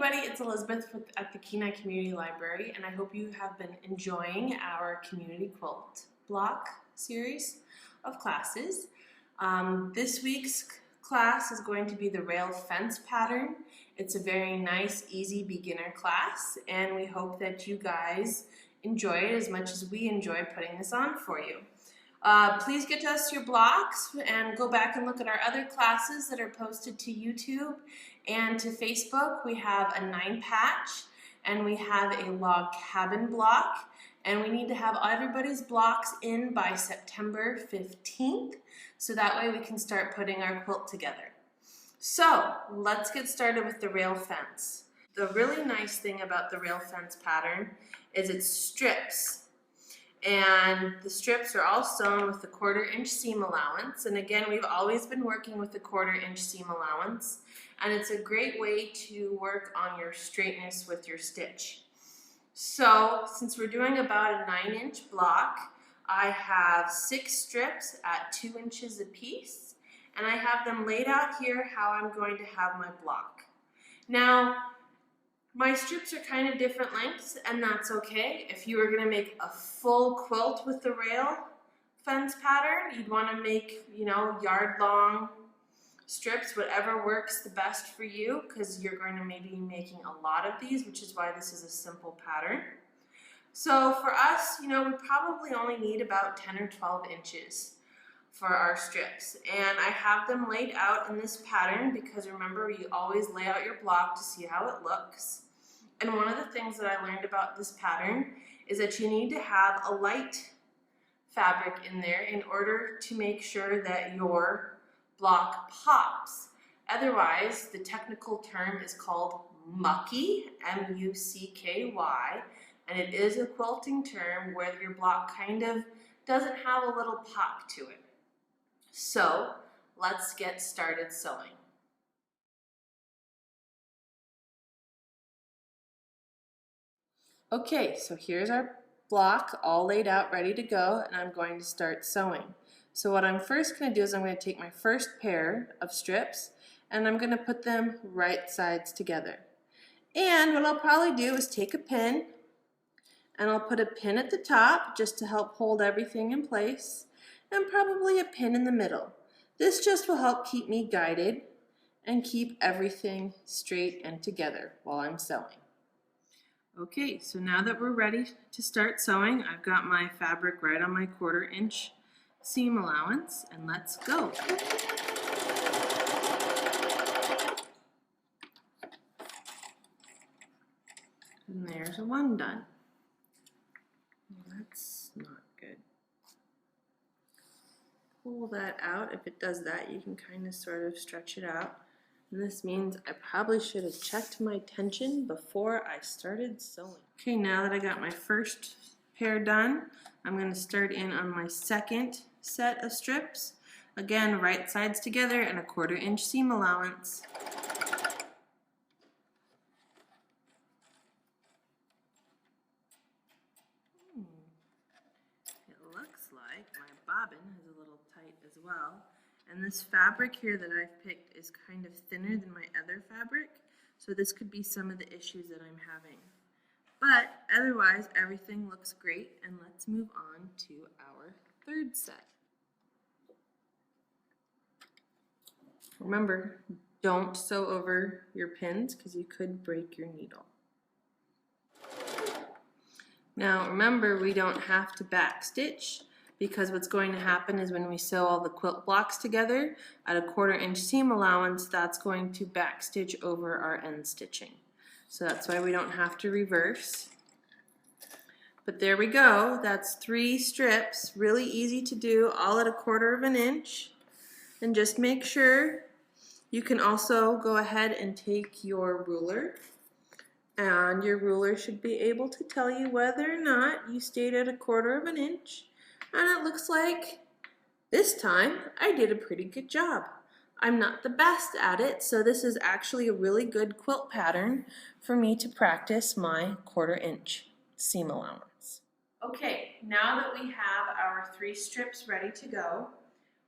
everybody, it's Elizabeth at the Kenai Community Library, and I hope you have been enjoying our community quilt block series of classes. This week's class is going to be the rail fence pattern. It's a very nice, easy beginner class, and we hope that you guys enjoy it as much as we enjoy putting this on for you. Please get us your blocks and go back and look at our other classes that are posted to YouTube and to Facebook. We have a 9-patch and we have a log cabin block, and we need to have everybody's blocks in by September 15th so that way we can start putting our quilt together. So let's get started with the rail fence. The really nice thing about the rail fence pattern is it's strips. And the strips are all sewn with the 1/4 inch seam allowance. And again, we've always been working with the 1/4 inch seam allowance. And it's a great way to work on your straightness with your stitch. So since we're doing about a 9-inch block, I have 6 strips at 2 inches apiece. And I have them laid out here how I'm going to have my block. Now, my strips are kind of different lengths, and that's okay. If you were going to make a full quilt with the rail fence pattern, you'd want to make, yard-long strips, whatever works the best for you, because you're going to maybe be making a lot of these, which is why this is a simple pattern. So for us, we probably only need about 10 or 12 inches for our strips. And I have them laid out in this pattern because remember, you always lay out your block to see how it looks. And one of the things that I learned about this pattern is that you need to have a light fabric in there in order to make sure that your block pops. Otherwise, the technical term is called mucky, M-U-C-K-Y, and it is a quilting term where your block kind of doesn't have a little pop to it. So let's get started sewing. Okay, so here's our block all laid out, ready to go, and I'm going to start sewing. So what I'm first going to do is I'm going to take my first pair of strips and I'm going to put them right sides together. And what I'll probably do is take a pin and I'll put a pin at the top just to help hold everything in place, and probably a pin in the middle. This just will help keep me guided and keep everything straight and together while I'm sewing. Okay, so now that we're ready to start sewing, I've got my fabric right on my 1/4 inch seam allowance, and let's go. And there's one done. That's not good. Pull that out. If it does that, you can kind of sort of stretch it out. And this means I probably should have checked my tension before I started sewing. Okay, now that I got my first pair done, I'm going to start in on my second set of strips. Again, right sides together and a 1/4 inch seam allowance. It looks like my bobbin is a little tight as well. And this fabric here that I've picked is kind of thinner than my other fabric, so this could be some of the issues that I'm having. But otherwise, everything looks great, and let's move on to our third set. Remember, don't sew over your pins because you could break your needle. Now remember, we don't have to backstitch, because what's going to happen is when we sew all the quilt blocks together at a 1/4 inch seam allowance, that's going to backstitch over our end stitching. So that's why we don't have to reverse. But there we go, that's 3 strips, really easy to do, all at a 1/4 inch. And just make sure you can also go ahead and take your ruler, and your ruler should be able to tell you whether or not you stayed at a 1/4 inch. And it looks like this time I did a pretty good job. I'm not the best at it, so this is actually a really good quilt pattern for me to practice my 1/4 inch seam allowance. Okay, now that we have our 3 strips ready to go,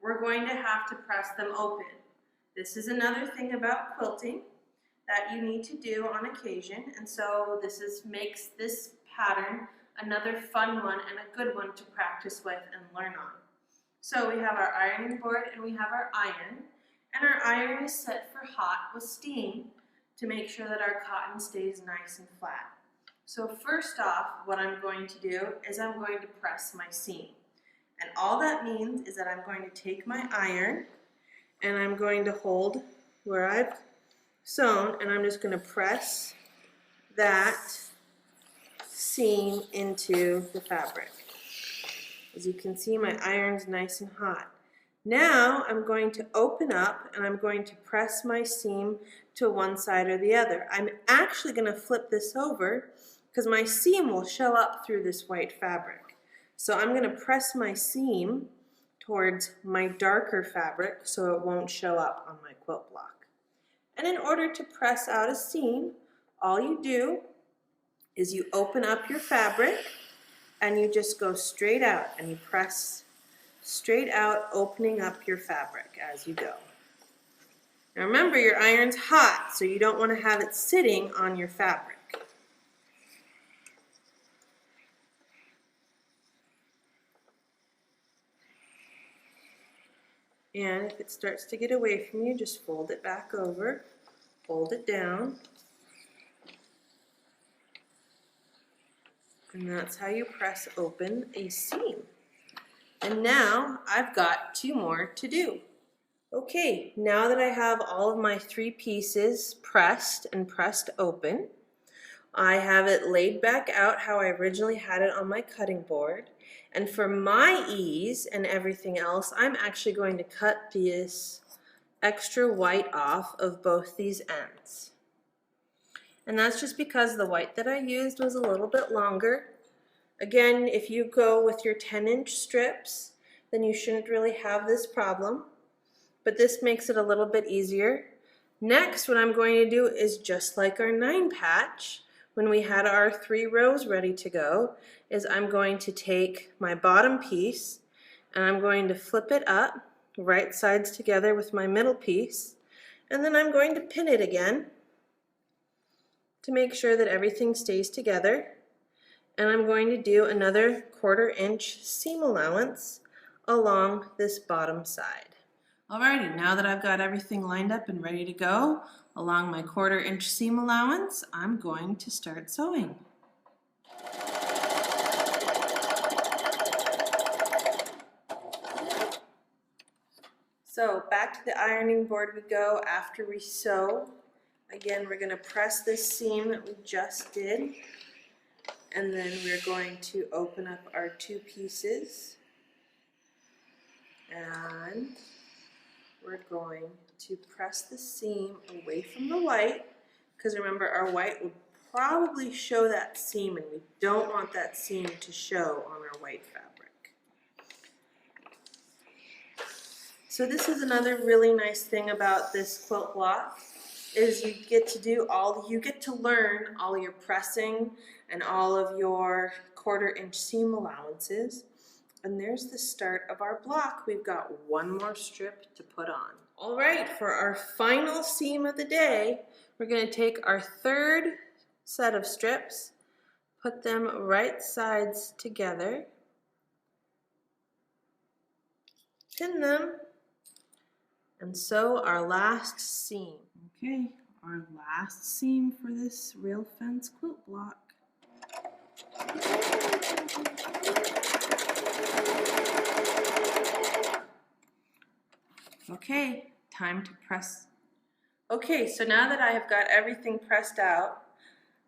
we're going to have to press them open. This is another thing about quilting, that you need to do on occasion, and so makes this pattern another fun one and a good one to practice with and learn on. So we have our ironing board and we have our iron, and our iron is set for hot with steam to make sure that our cotton stays nice and flat. So first off, what I'm going to do is I'm going to press my seam. And all that means is that I'm going to take my iron and I'm going to hold where I've sewn, and I'm just going to press that seam into the fabric. As you can see, my iron's nice and hot. Now I'm going to open up and I'm going to press my seam to one side or the other. I'm actually going to flip this over because my seam will show up through this white fabric. So I'm going to press my seam towards my darker fabric so it won't show up on my quilt block. And in order to press out a seam, all you do is you open up your fabric and you just go straight out and you press straight out, opening up your fabric as you go. Now remember, your iron's hot, so you don't want to have it sitting on your fabric. And if it starts to get away from you, just fold it back over, hold it down, and that's how you press open a seam. And now I've got 2 more to do. Okay, now that I have all of my 3 pieces pressed and pressed open, I have it laid back out how I originally had it on my cutting board. And for my ease and everything else, I'm actually going to cut this extra white off of both these ends. And that's just because the white that I used was a little bit longer. Again, if you go with your 10-inch strips, then you shouldn't really have this problem. But this makes it a little bit easier. Next, what I'm going to do is just like our 9 patch, when we had our 3 rows ready to go, is I'm going to take my bottom piece and I'm going to flip it up, right sides together with my middle piece, and then I'm going to pin it again to make sure that everything stays together. And I'm going to do another 1/4 inch seam allowance along this bottom side. Alrighty, now that I've got everything lined up and ready to go along my 1/4 inch seam allowance, I'm going to start sewing. So back to the ironing board we go after we sew. Again, we're going to press this seam that we just did, and then we're going to open up our 2 pieces, and we're going to press the seam away from the white, because remember, our white will probably show that seam, and we don't want that seam to show on our white fabric. So this is another really nice thing about this quilt block, is you get to learn all your pressing and all of your 1/4 inch seam allowances. And there's the start of our block. We've got 1 more strip to put on. All right, for our final seam of the day, we're going to take our 3rd set of strips, put them right sides together, pin them, and sew our last seam. Okay, our last seam for this rail fence quilt block. Okay, time to press. Okay, so now that I have got everything pressed out,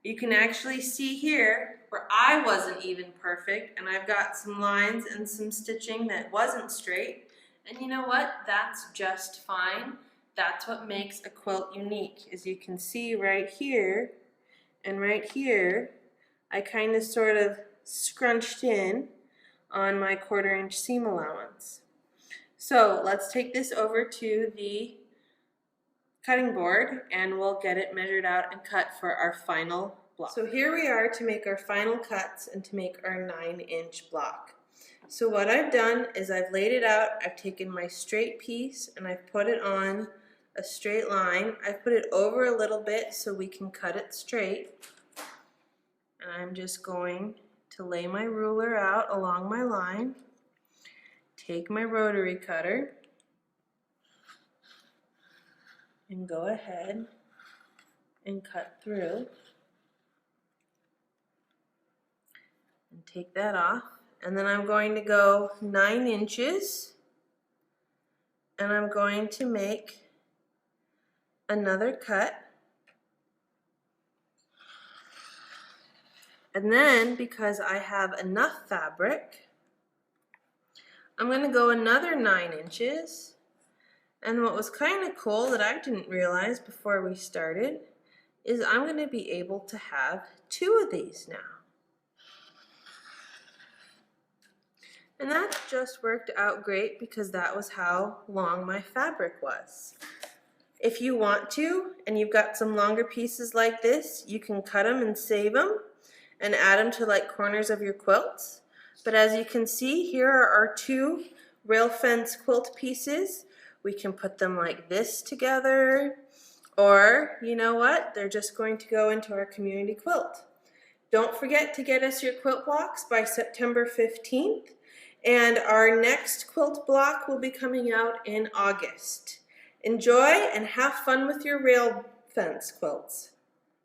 you can actually see here where I wasn't even perfect, and I've got some lines and some stitching that wasn't straight. And you know what? That's just fine. That's what makes a quilt unique. As you can see right here and right here, I kind of sort of scrunched in on my 1/4 inch seam allowance. So let's take this over to the cutting board and we'll get it measured out and cut for our final block. So here we are to make our final cuts and to make our 9-inch block. So what I've done is I've laid it out, I've taken my straight piece and I've put it on a straight line. I put it over a little bit so we can cut it straight. And I'm just going to lay my ruler out along my line, take my rotary cutter, and go ahead and cut through. And take that off. And then I'm going to go 9 inches, and I'm going to make another cut. And then, because I have enough fabric, I'm going to go another 9 inches. And what was kind of cool that I didn't realize before we started is I'm going to be able to have 2 of these now. And that just worked out great because that was how long my fabric was. If you want to, and you've got some longer pieces like this, you can cut them and save them and add them to like corners of your quilts. But as you can see, here are our 2 rail fence quilt pieces. We can put them like this together, or you know what, they're just going to go into our community quilt. Don't forget to get us your quilt blocks by September 15th. And our next quilt block will be coming out in August. Enjoy and have fun with your rail fence quilts.